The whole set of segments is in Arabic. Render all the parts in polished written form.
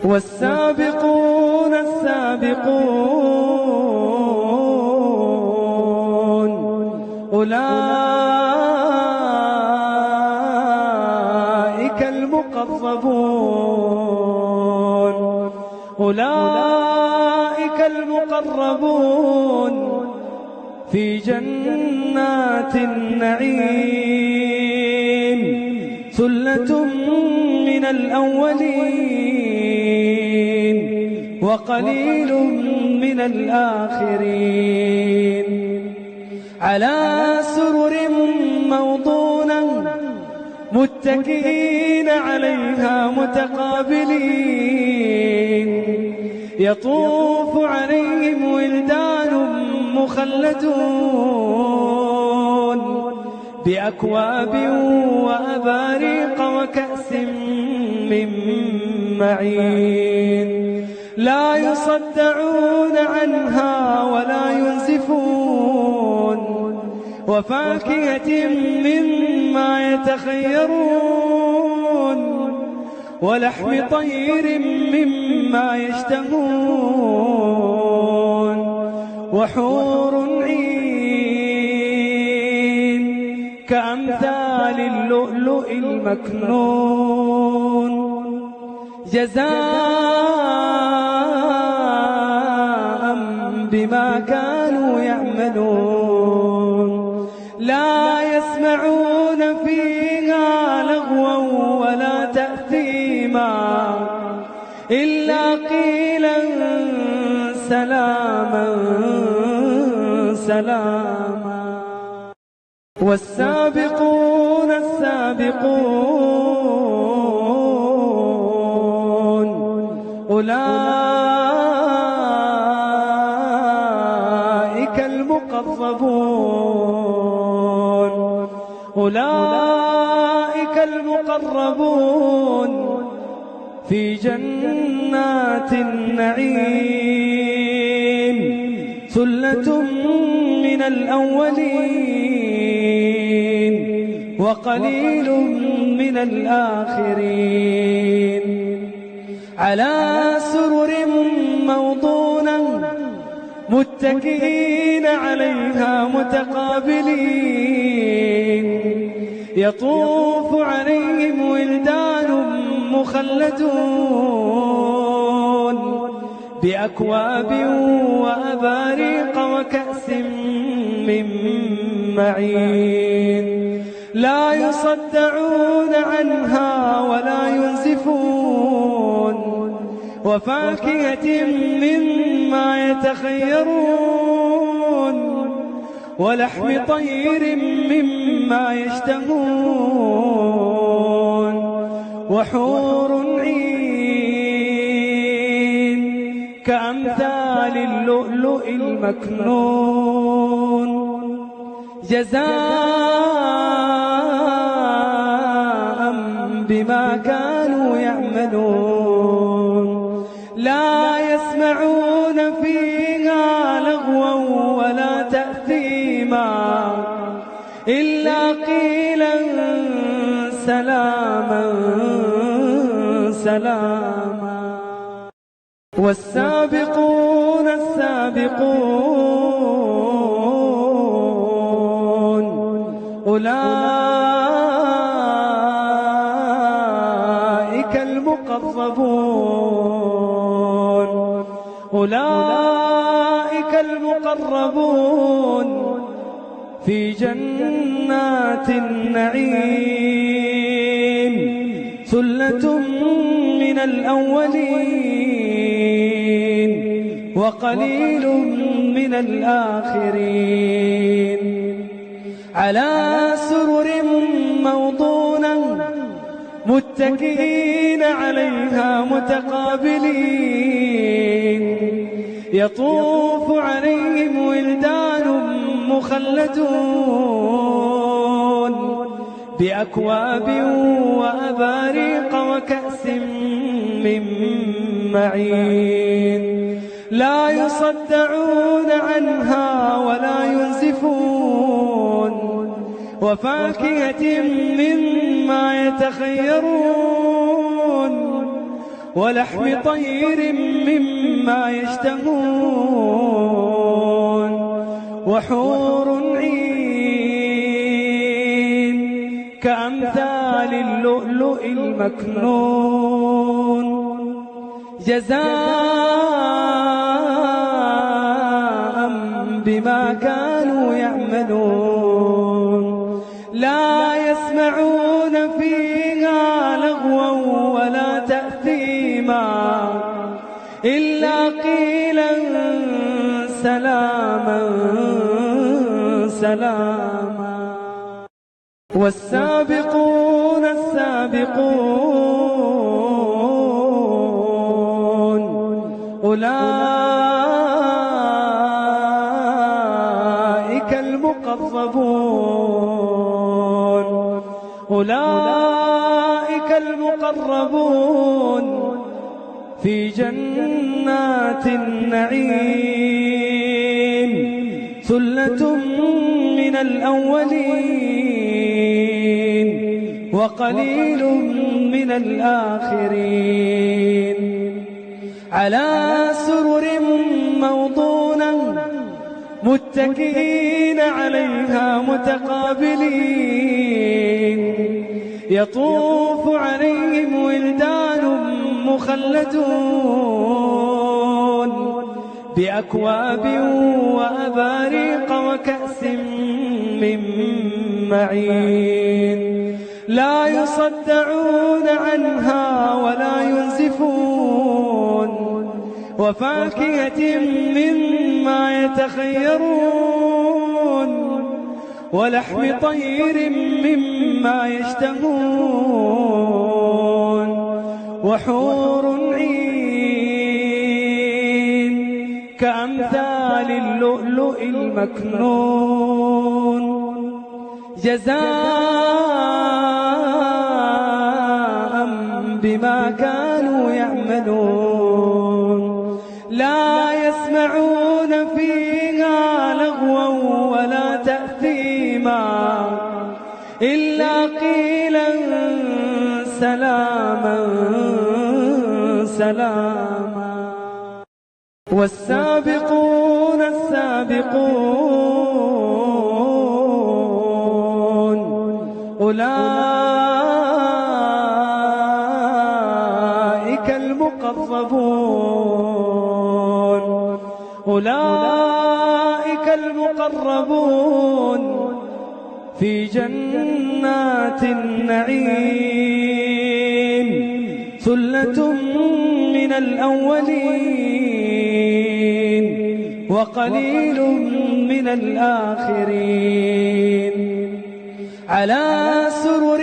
والسابقون السابقون أولئك المقربون في جنات النعيم ثلة من الأولين وقليل من الآخرين على سرر موضونة متكئين عليها متقابلين يطوف عليهم ولدان مخلدون بأكواب وأباريق وكأس من معين لا يصدعون عنها ولا ينزفون وفاكهة مما يتخيرون ولحم طير مما يشتهون وحور عين كأمثال اللؤلؤ المكنون جزاء بما كانوا يعملون لا يسمعون فيها لغوا ولا تأثيما إلا قيلا سلاما سلاما والسابقون السابقون أولئك المقربون في جنات النعيم ثلة من الأولين وقليل من الآخرين على سرر موضونة متكئين عليها متقابلين يطوف عليهم ولدان مخلدون بأكواب وأباريق وكأس من معين لا يصدعون عنها ولا ينزفون وفاكهة مما يتخيرون ولحم طير مما يشتهون وحور عين كأمثال اللؤلؤ المكنون جزاء بما كانوا يعملون لا يسمعون فيها لغوا ولا تأثيما إلا قيلا سلاما سلاما والسابقون السابقون أولئك المقربون في جنات النعيم ثلة من الأولين وقليل من الآخرين على سرر موضونة متكئين عليها متقابلين يطوف عليهم ولدان مخلدون بأكواب وأباريق وكأس من معين لا يصدعون عنها ولا ينزفون وفاكهة مما يتخيرون ولحم طير مما يشتهون وحور عين كأمثال اللؤلؤ المكنون جزاء بما كانوا يعملون لا يسمعون فيها لغوا ولا تأثيما إلا قيلا سلاما سلاما والسابقون السابقون أولئك المقربون في جنات النعيم ثلة من الأولين وقليل من الآخرين على سرر موضونة متكئين عليها متقابلين يطوف عليهم ولدان مخلدون بأكواب وأباريق وكأس من معين لا يصدعون عنها ولا ينزفون وفاكهة مما يتخيرون ولحم طير مما يشتهون وحور عين كأمثال اللؤلؤ المكنون جزاء بما كانوا يعملون لا يسمعون فيها لغوا ولا تأثيما إلا قيلا سلاما سلاما والسابقون السابقون أولئك المقربون في جنات النعيم ثلة من الأولين وقليل من الآخرين على سرر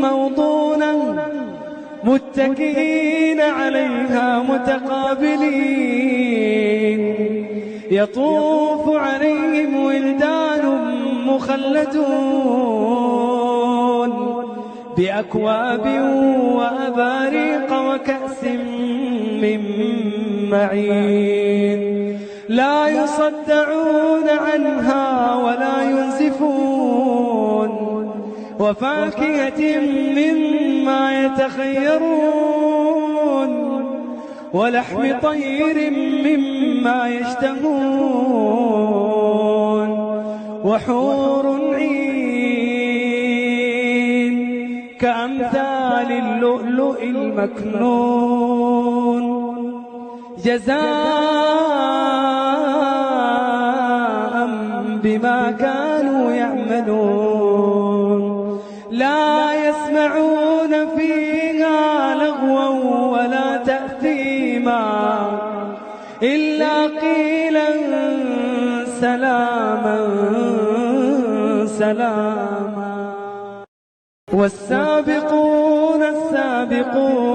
موضونة متكئين عليها متقابلين يطوف عليهم ولدان مخلدون بأكواب وأباريق وكأس من معين لا يصدعون عنها ولا ينزفون وفاكهة مما يتخيرون ولحم طير مما يشتهون وحور عين كأمثال اللؤلؤ المكنون جزاء بما كانوا يعملون لا يسمعون فيها لغوا ولا تأثيما إلا قيلا سلاما سلاما والسابقون السابقون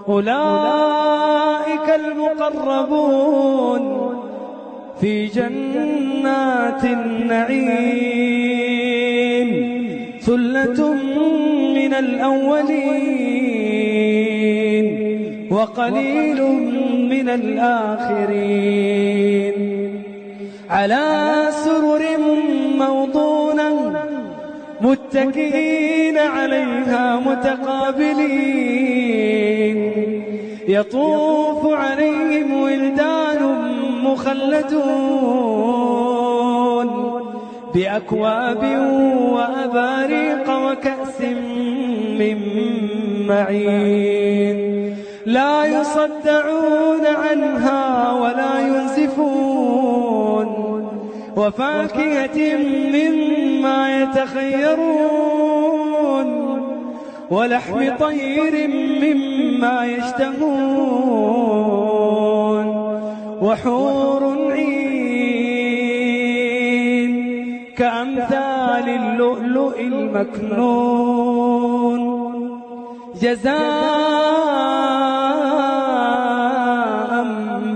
أولئك المقربون في جنات النعيم ثلة من الأولين وقليل من الآخرين. على سرر موضونة متكئين عليها متقابلين، يطوف عليهم ولدان مخلدون بأكواب وأباريق وكأس من معين، لا يصدعون عنها ولا ينزفون، وفاكهة مما يتخيرون، ولحم طير مما يشتهون، وحور عين كأمثال اللؤلؤ المكنون، جزاء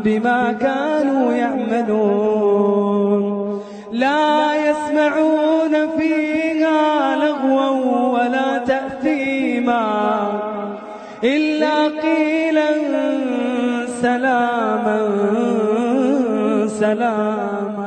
بما كانوا يعملون. لا يسمعون فيها لغوا ولا تأثيما إلا قيلا سلاما سلاما.